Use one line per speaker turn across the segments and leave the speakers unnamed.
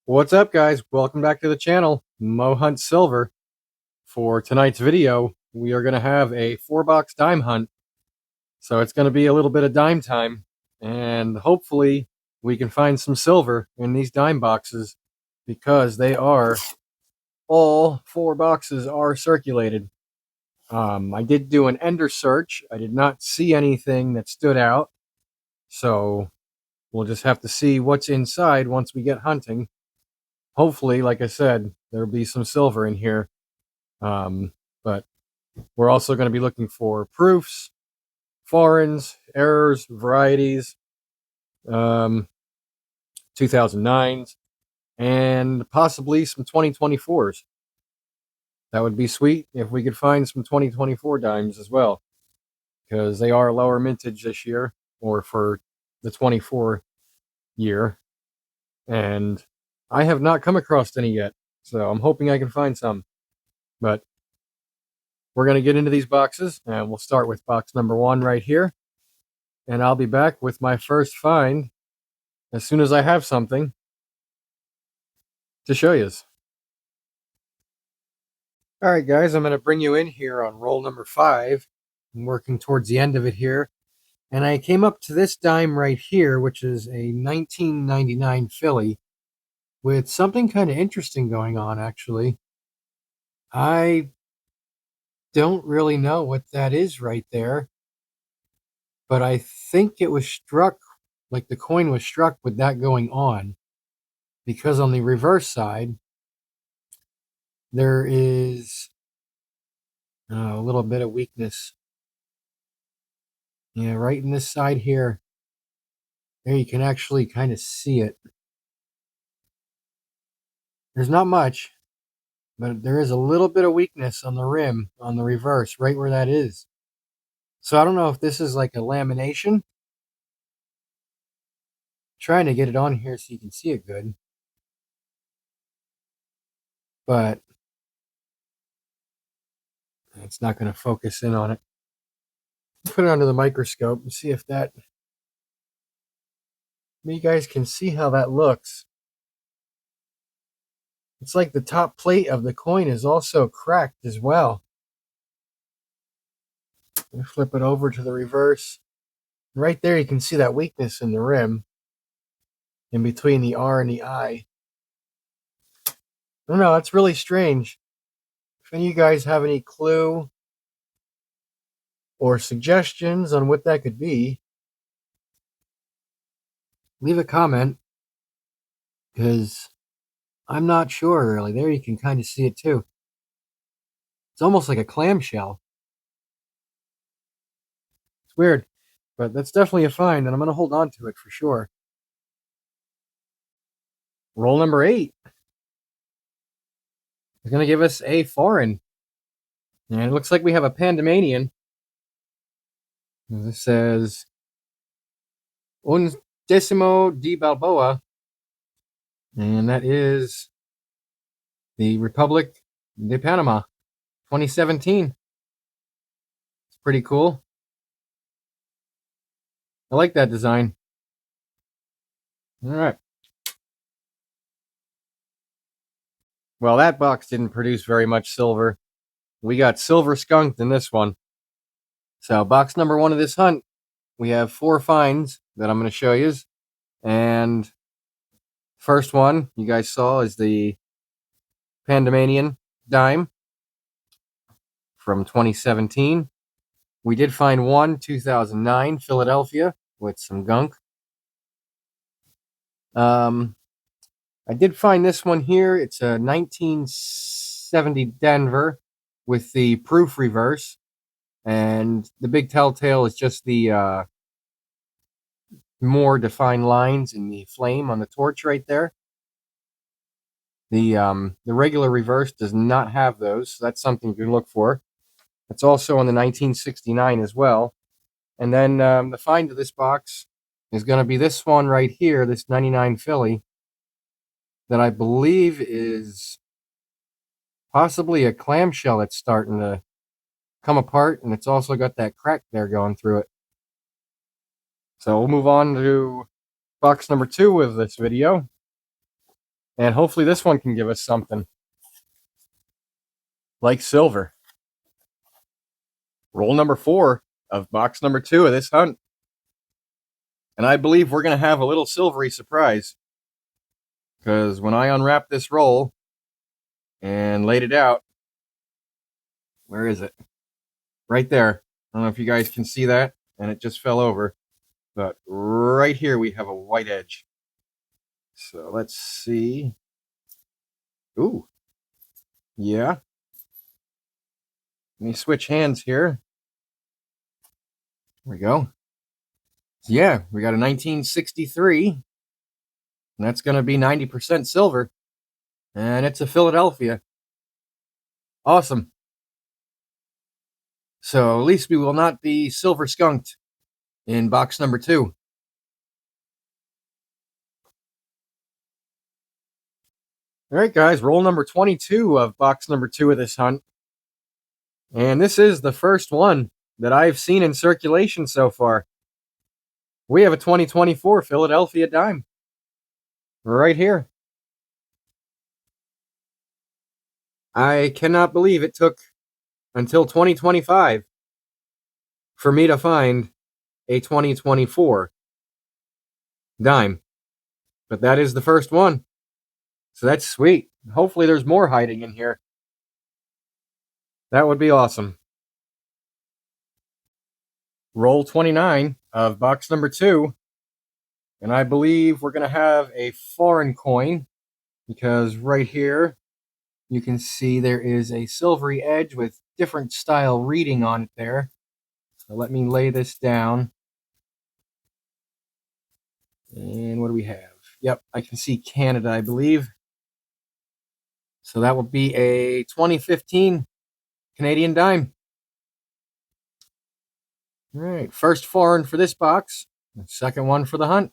What's up, guys? Welcome back to the channel, Mo Hunt Silver. For tonight's video, we are going to have a 4-box dime hunt. So it's going to be a little bit of dime time, and hopefully we can find some silver in these dime boxes because they are, all 4 boxes are circulated. I did do an ender search. I did not see anything that stood out, so we'll just have to see what's inside once we get hunting. Hopefully, like I said, there'll be some silver in here. But we're also going to be looking for proofs, foreigns, errors, varieties, 2009s, and possibly some 2024s. That would be sweet if we could find some 2024 dimes as well, because they are lower mintage this year, or for the 24 year. And I have not come across any yet, so I'm hoping I can find some. But we're going to get into these boxes, and we'll start with box number 1 right here. And I'll be back with my first find as soon as I have something to show you. All right, guys, I'm going to bring you in here on roll number 5. I'm working towards the end of it here. And I came up to this dime right here, which is a 1999 Philly, with something kind of interesting going on, actually. I don't really know what that is right there, but I think it was struck, like the coin was struck with that going on, because on the reverse side, there is a little bit of weakness. Yeah, right in this side here. There you can actually kind of see it. There's not much, but there is a little bit of weakness on the rim, on the reverse, right where that is. So I don't know if this is like a lamination. I'm trying to get it on here so you can see it good. But it's not going to focus in on it. Put it under the microscope and see if that... You guys can see how that looks. It's like the top plate of the coin is also cracked as well. Flip it over to the reverse. Right there you can see that weakness in the rim, in between the R and the I. I don't know, it's really strange. If any of you guys have any clue or suggestions on what that could be, leave a comment, because I'm not sure really. There you can kind of see it too. It's almost like a clamshell. It's weird, but that's definitely a find, and I'm going to hold on to it for sure. Roll number 8 is going to give us a foreign. And it looks like we have a Pandemanian. This says Un Decimo di Balboa. And that is the Republic de Panama, 2017. It's pretty cool. I like that design. All right. Well, that box didn't produce very much silver. We got silver skunked in this one. So box number 1 of this hunt, we have 4 finds that I'm going to show you. And first one you guys saw is the Pandemanian dime from 2017. We did find one 2009 Philadelphia with some gunk. I did find this one here. It's a 1970 Denver with the proof reverse. And the big telltale is just the more defined lines in the flame on the torch right there. The regular reverse does not have those, so that's something you can look for. It's also on the 1969 as well. And then the find of this box is going to be this one right here, this 99 Philly, that I believe is possibly a clamshell that's starting to come apart, and it's also got that crack there going through it. So we'll move on to box number 2 of this video. And hopefully this one can give us something like silver. Roll number 4 of box number 2 of this hunt. And I believe we're going to have a little silvery surprise. Because when I unwrapped this roll and laid it out, where is it? Right there. I don't know if you guys can see that. And it just fell over. But right here we have a white edge. So let's see. Ooh. Yeah. Let me switch hands here. There we go. Yeah, we got a 1963. And that's going to be 90% silver. And it's a Philadelphia. Awesome. So at least we will not be silver skunked in box number 2. All right, guys, roll number 22 of box number 2 of this hunt. And this is the first one that I've seen in circulation so far. We have a 2024 Philadelphia dime right here. I cannot believe it took until 2025 for me to find a 2024 dime. But that is the first one. So that's sweet. Hopefully there's more hiding in here. That would be awesome. Roll 29 of box number 2. And I believe we're going to have a foreign coin, because right here you can see there is a silvery edge with different style reading on it there. So let me lay this down. And what do we have? Yep, I can see Canada, I believe. So that would be a 2015 Canadian dime. All right, first foreign for this box. Second one for the hunt.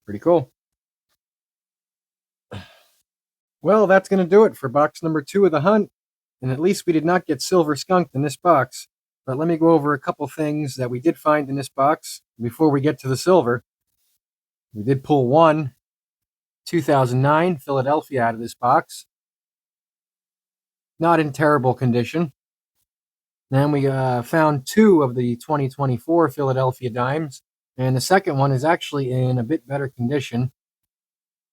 Pretty cool. Well, that's going to do it for box number 2 of the hunt. And at least we did not get silver skunked in this box. But let me go over a couple things that we did find in this box before we get to the silver. We did pull one 2009 Philadelphia out of this box. Not in terrible condition. Then we found 2 of the 2024 Philadelphia dimes. And the second one is actually in a bit better condition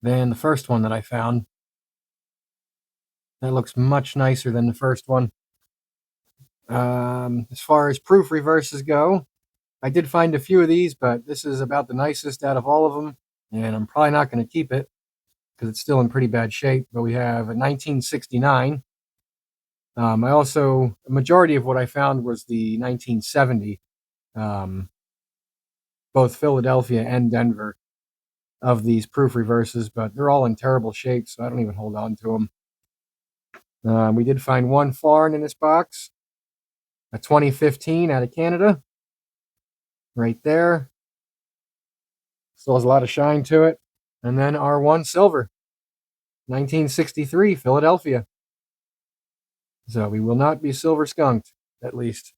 than the first one that I found. That looks much nicer than the first one. As far as proof reverses go, I did find a few of these, but this is about the nicest out of all of them. And I'm probably not going to keep it because it's still in pretty bad shape. But we have a 1969. A majority of what I found was the 1970, both Philadelphia and Denver, of these proof reverses, but they're all in terrible shape, so I don't even hold on to them. We did find one foreign in this box, a 2015 out of Canada, right there. Still has a lot of shine to it. And then our one silver, 1963 Philadelphia. So we will not be silver skunked, at least.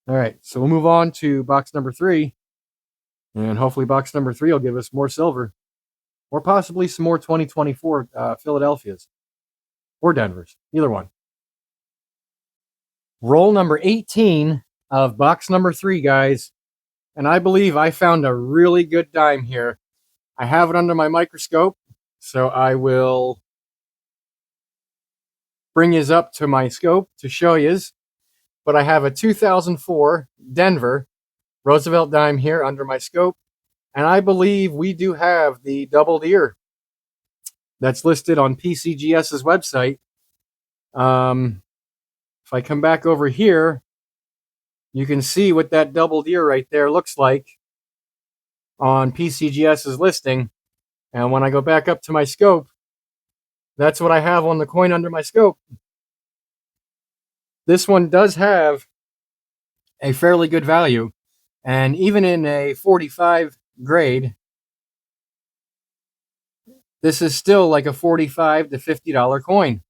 All right, so we'll move on to box number 3. And hopefully box number 3 will give us more silver. Or possibly some more 2024 Philadelphias. Or Denvers. Either one. Roll number 18 of box number 3, guys. And I believe I found a really good dime here. I have it under my microscope, so I will bring yous up to my scope to show yous. But I have a 2004 Denver Roosevelt dime here under my scope. And I believe we do have the doubled ear that's listed on PCGS's website. If I come back over here, you can see what that doubled ear right there looks like on PCGS's listing. And when I go back up to my scope, that's what I have on the coin under my scope. This one does have a fairly good value. And even in a 45 grade, this is still like a $45 to $50 coin.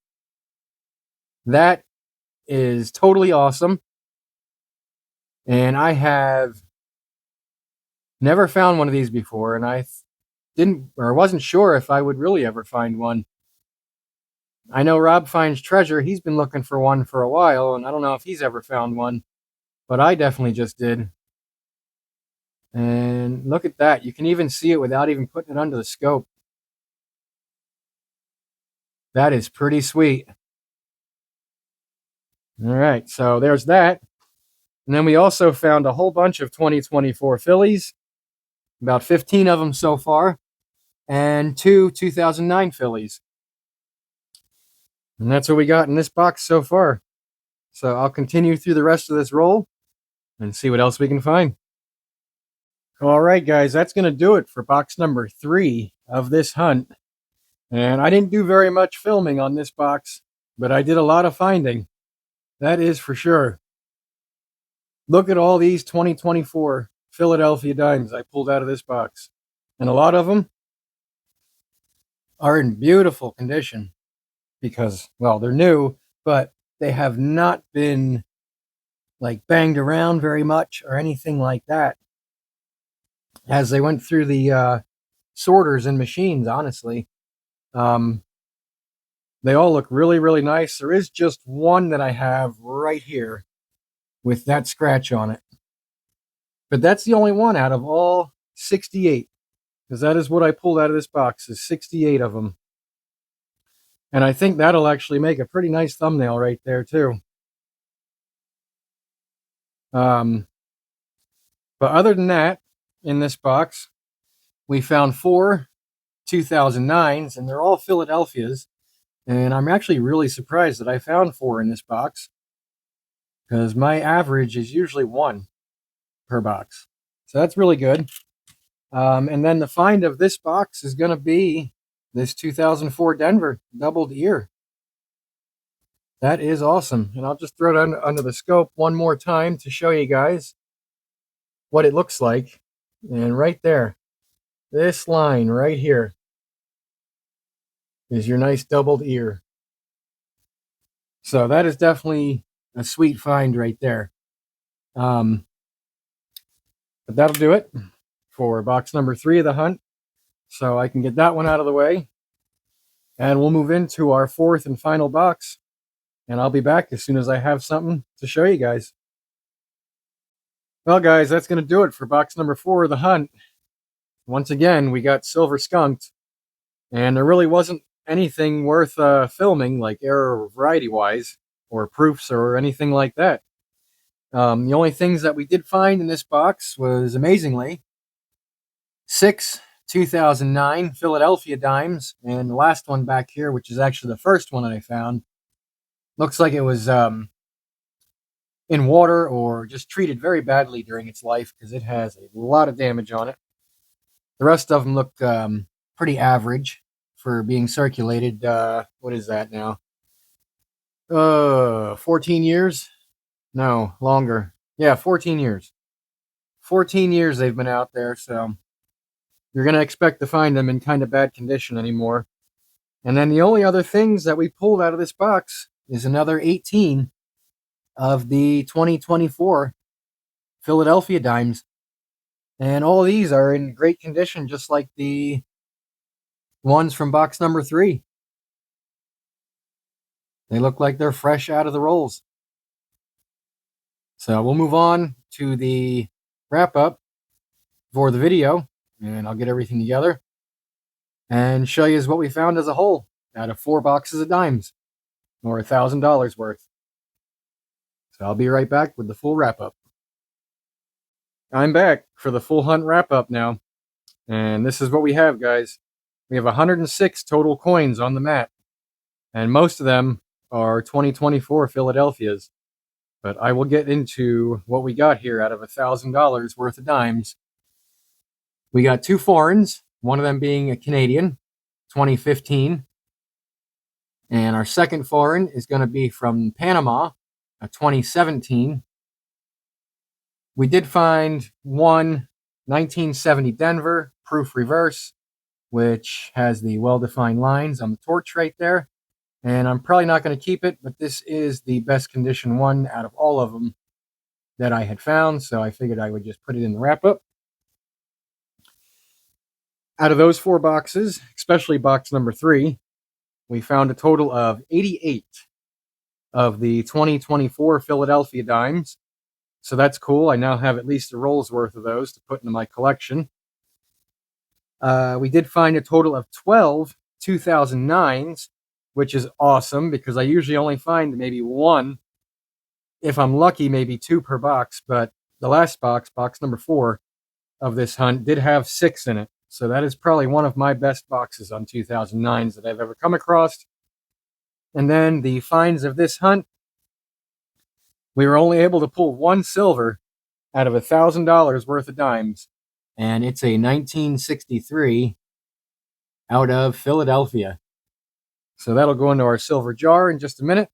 That is totally awesome. And I have never found one of these before. And I wasn't sure if I would really ever find one. I know Rob finds treasure. He's been looking for one for a while, and I don't know if he's ever found one, but I definitely just did. And look at that. You can even see it without even putting it under the scope. That is pretty sweet. All right, so there's that. And then we also found a whole bunch of 2024 fillies, about 15 of them so far, and two 2009 fillies. And that's what we got in this box so far. So I'll continue through the rest of this roll and see what else we can find. All right, guys, that's going to do it for box number 3 of this hunt. And I didn't do very much filming on this box, but I did a lot of finding. That is for sure. Look at all these 2024 Philadelphia dimes I pulled out of this box. And a lot of them are in beautiful condition because, well, they're new, but they have not been like banged around very much or anything like that as they went through the sorters and machines, honestly. They all look really, really nice. There is just one that I have right here with that scratch on it. But that's the only one out of all 68, because that is what I pulled out of this box, is 68 of them. And I think that'll actually make a pretty nice thumbnail right there, too. But other than that, in this box, we found 4 2009s, and they're all Philadelphias. And I'm actually really surprised that I found 4 in this box, because my average is usually 1 per box. So that's really good. And then the find of this box is going to be this 2004 Denver doubled ear. That is awesome. And I'll just throw it under the scope one more time to show you guys what it looks like. And right there, this line right here is your nice doubled ear. So that is definitely a sweet find right there. But that'll do it for box number 3 of the hunt. So I can get that one out of the way. And we'll move into our 4th and final box. And I'll be back as soon as I have something to show you guys. Well, guys, that's going to do it for box number 4 of the hunt. Once again, we got silver skunked. And there really wasn't anything worth filming, like error variety-wise, or proofs, or anything like that. The only things that we did find in this box was, amazingly, 6 2009 Philadelphia dimes, and the last one back here, which is actually the first one that I found, looks like it was in water or just treated very badly during its life, because it has a lot of damage on it. The rest of them look pretty average for being circulated. What is that now? 14 years? No, longer. Yeah, 14 years. 14 years they've been out there, so you're going to expect to find them in kind of bad condition anymore. And then the only other things that we pulled out of this box is another 18 of the 2024 Philadelphia dimes. And all of these are in great condition, just like the ones from box number 3. They look like they're fresh out of the rolls. So we'll move on to the wrap-up for the video, and I'll get everything together and show you what we found as a whole out of 4 boxes of dimes, or $1,000 worth. So I'll be right back with the full wrap-up. I'm back for the full hunt wrap-up now, and this is what we have, guys. We have 106 total coins on the mat, and most of them are 2024 Philadelphias. But I will get into what we got here out of $1,000 worth of dimes. We got 2 foreigns, one of them being a Canadian, 2015. And our second foreign is going to be from Panama, a 2017. We did find one 1970 Denver, proof reverse, which has the well-defined lines on the torch right there. And I'm probably not going to keep it, but this is the best condition one out of all of them that I had found, so I figured I would just put it in the wrap-up. Out of those 4 boxes, especially box number 3, we found a total of 88 of the 2024 Philadelphia dimes. So that's cool. I now have at least a roll's worth of those to put into my collection. We did find a total of 12 2009s, which is awesome because I usually only find maybe 1. If I'm lucky, maybe 2 per box. But the last box, box number 4 of this hunt, did have 6 in it. So that is probably one of my best boxes on 2009s that I've ever come across. And then the finds of this hunt, we were only able to pull 1 silver out of $1,000 worth of dimes. And it's a 1963 out of Philadelphia. So that'll go into our silver jar in just a minute.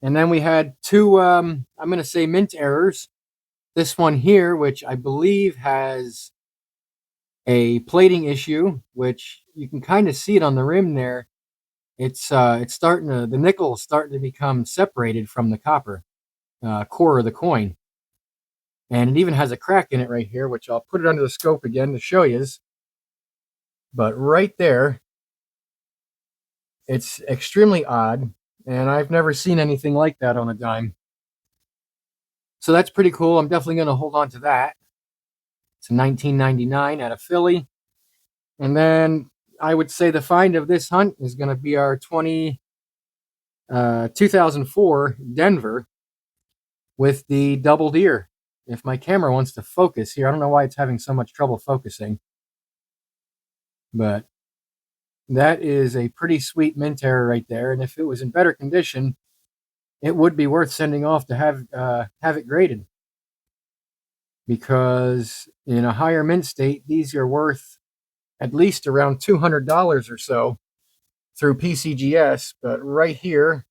And then we had 2, I'm going to say mint errors. This one here, which I believe has a plating issue, which you can kind of see it on the rim there. It's starting to, the nickel is starting to become separated from the copper core of the coin. And it even has a crack in it right here, which I'll put it under the scope again to show you. But right there, it's extremely odd, and I've never seen anything like that on a dime. So that's pretty cool. I'm definitely going to hold on to that. It's a 1999 out of Philly. And then I would say the find of this hunt is going to be our 2004 Denver with the doubled ear. If my camera wants to focus here, I don't know why it's having so much trouble focusing. But that is a pretty sweet mint error right there. And if it was in better condition, it would be worth sending off to have it graded. Because in a higher mint state, these are worth at least around $200 or so through PCGS. But right here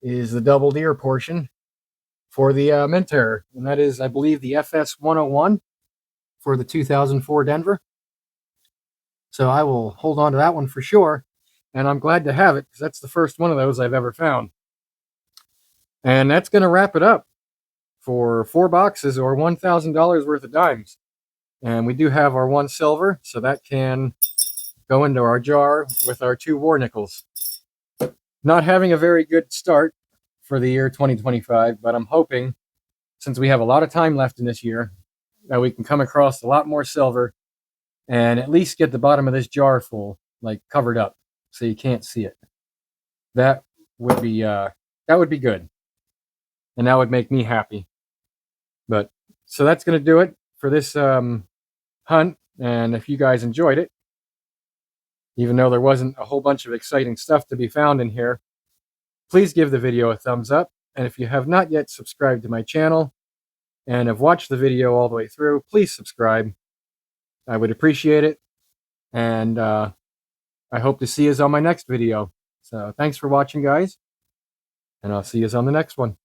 is the doubled ear portion for the mint error. And that is, I believe, the FS 101 for the 2004 Denver. So I will hold on to that one for sure. And I'm glad to have it because that's the first one of those I've ever found. And that's going to wrap it up for 4 boxes or $1,000 worth of dimes. And we do have our 1 silver, so that can go into our jar with our 2 war nickels. Not having a very good start for the year 2025, but I'm hoping, since we have a lot of time left in this year, that we can come across a lot more silver and at least get the bottom of this jar full, like covered up, so you can't see it. That would be good, and that would make me happy. But so that's going to do it for this hunt. And if you guys enjoyed it, even though there wasn't a whole bunch of exciting stuff to be found in here, please give the video a thumbs up. And if you have not yet subscribed to my channel and have watched the video all the way through, please subscribe. I would appreciate it. And I hope to see you on my next video. So thanks for watching, guys. And I'll see you on the next one.